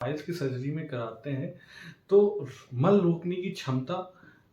Piles की surgery में कराते हैं तो मल रोकने की क्षमता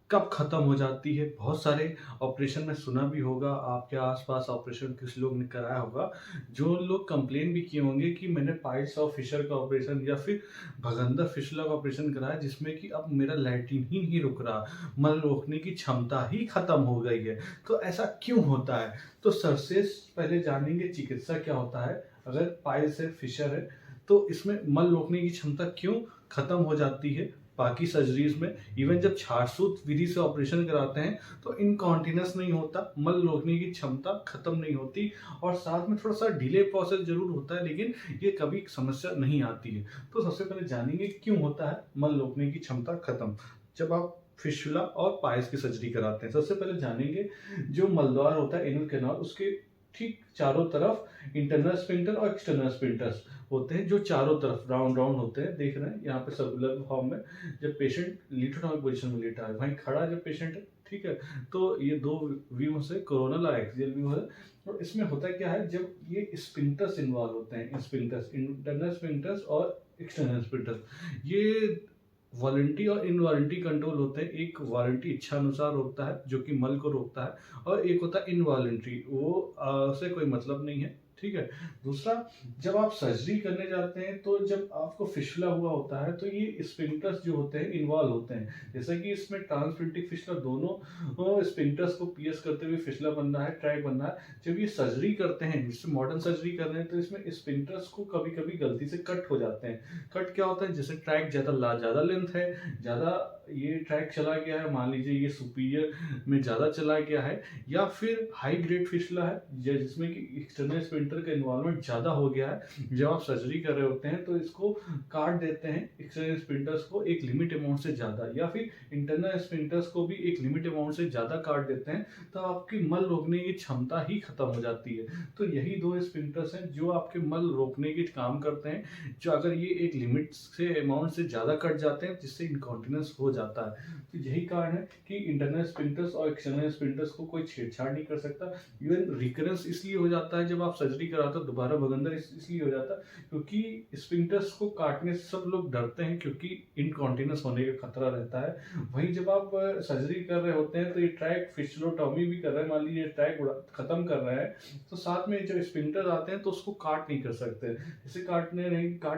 कब खत्म हो जाती है। बहुत सारे ऑपरेशन में सुना भी होगा, आपके आसपास ऑपरेशन किस लोग ने कराया होगा, जो लोग कंप्लेन भी किए होंगे कि मैंने पाइल्स और फिशर का ऑपरेशन या फिर भगंदर फिशुला का ऑपरेशन कराया जिसमें कि अब मेरा लैट्रिन ही नहीं रुक रहा, मल रोकने की क्षमता ही खत्म हो गई है। तो ऐसा क्यों होता है? तो सबसे पहले जानेंगे चिकित्सा क्या होता है। अगर पाइल्स है, फिशर है, तो इसमें मल रोकने की क्षमता क्यों खत्म हो जाती है। बाकी सर्जरीज में इवन जब छारसूत विधि से ऑपरेशन कराते हैं तो इनकॉन्टिनेंस नहीं होता, मल रोकने की क्षमता खत्म नहीं होती और साथ में थोड़ा सा डिले प्रोसेस जरूर होता है, लेकिन ये कभी समस्या नहीं आती है। तो सबसे पहले जानेंगे क्यों होता है मल रोकने की क्षमता खत्म जब आप फिशुला और पाइल्स की सर्जरी कराते हैं। सबसे पहले जानेंगे जो मलद्वार होता है, एनल कैनाल, उसके ठीक चारों तरफ इंटरनल स्फिंक्टर और एक्सटर्नल स्फिंक्टर्स होते हैं जो चारों तरफ राउंड राउंड होते हैं। देख रहे हैं यहाँ पे सर्कुलर फॉर्म में। जब पेशेंट लिथोटॉमिक पोजीशन में लेटा है, वहीं खड़ा जब पेशेंट है, ठीक है, तो ये दो व्यू से कोरोनल और एक्सियल व्यू है। और इसमें होता क्या है, जब ये स्फिंक्टर्स इन्वॉल्व होते हैं, स्फिंक्टर्स, इंटरनल स्फिंक्टर्स और एक्सटर्नल स्फिंक्टर्स, ये वॉलंटी और इनवॉलंटी कंट्रोल होते हैं। एक वॉलंटी इच्छा अनुसार होता है जो कि मल को रोकता है, और एक होता है इनवॉलंटरी, वो से कोई मतलब नहीं है, ठीक है। दूसरा, जब आप सर्जरी करने जाते हैं तो जब आपको फिशुला हुआ होता है तो ये स्फिंक्टर्स जो होते हैं इन्वॉल्व होते हैं। जैसे कि इसमें ट्रांसफिंक्टिक फिशुला, दोनों स्फिंक्टर्स को पियर्स करते हुए फिशुला बन रहा है, ट्रैक बन रहा है। जब ये सर्जरी करते हैं, जिससे मॉडर्न सर्जरी कर रहे हैं, तो इसमें स्फिंक्टर्स को कभी कभी गलती से कट हो जाते हैं। कट क्या होता है, जैसे ट्रैक ज्यादा लेंथ है, ज्यादा ये ट्रैक चला गया है, मान लीजिए ये सुपीरियर में ज्यादा चला गया है, या फिर हाई ग्रेड फिशुला है जिसमें कि एक्सटर्नल स्फिंक्टर का इन्वॉल्वमेंट ज्यादा हो गया है। जब आप सर्जरी कर रहे होते हैं तो इसको काट देते हैं, एक्सटर्नल स्फिंक्टर्स को एक लिमिट अमाउंट से ज्यादा, या फिर इंटरनल स्फिंक्टर्स को भी एक लिमिट अमाउंट से ज्यादा काट देते हैं, तो आपकी मल रोकने की क्षमता ही खत्म हो जाती है। तो यही दो स्फिंक्टर्स हैं जो आपके मल रोकने के काम करते हैं, जो अगर ये एक लिमिट से अमाउंट से ज्यादा कट जाते हैं जिससे इनकॉन्टिनेंस हो जाता है। तो यही कारण है कि इंटरनल स्फिंक्टर्स और एक्सटर्नल स्फिंक्टर्स को कोई छेड़छाड़ नहीं कर सकता। इवन रिकरेंस इसलिए हो जाता है जब आप सर्जरी कराते हो, दोबारा भगंदर इसलिए हो जाता है क्योंकि स्फिंक्टर्स को काटने से सब लोग डरते हैं, क्योंकि इनकॉन्टिनेंस होने का खतरा रहता है। वहीं जब आप सर्जरी कर रहे होते हैं तो ये ट्रैक फिशुलोटॉमी भी कर रहे हैं, मान लीजिए ट्रैक खत्म कर रहे हैं, तो साथ में जब स्फिंक्टर आते हैं तो उसको काट नहीं कर सकते। जैसे काट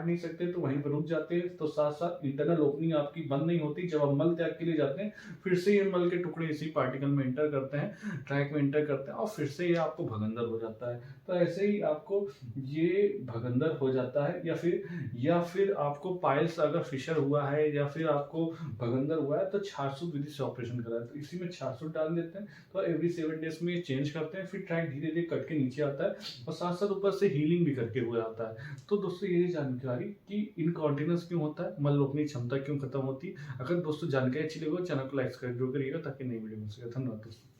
नहीं सकते तो वहीं पर रुक जाते हैं, तो साथ साथ इंटरनल ओपनिंग आपकी बंद नहीं होती। जब आप मल त्याग के लिए जाते हैं, फिर से ये मल के टुकड़े इसी पार्टिकल में इंटर करते हैं, ट्रैक में इंटर करते हैं, और फिर से ये आपको भगंदर हो जाता है। तो ऐसे ही आपको ये भगंदर हो जाता है, या फिर आपको पाइल्स अगर फिशर हुआ है या फिर आपको भगंदर हुआ है तो छारसूत विधि से ऑपरेशन करा है, तो इसी में छारसूत डाल देते हैं। तो एवरी 7 डेज में ये चेंज करते हैं, फिर ट्रैक धीरे धीरे कट के नीचे आता है, और साथ साथ ऊपर से हीलिंग भी करके हुआ आता है। तो दोस्तों यही जानकारी कि इनकॉन्टिनेंस क्यों होता है, मल रोकने की क्षमता क्यों खत्म होती है। अगर दोस्तों जानकारी अच्छी लगे, चैनल को लाइक कर जरूर करिएगा ताकि नई वीडियो मिल सके। धन्यवाद दोस्तों।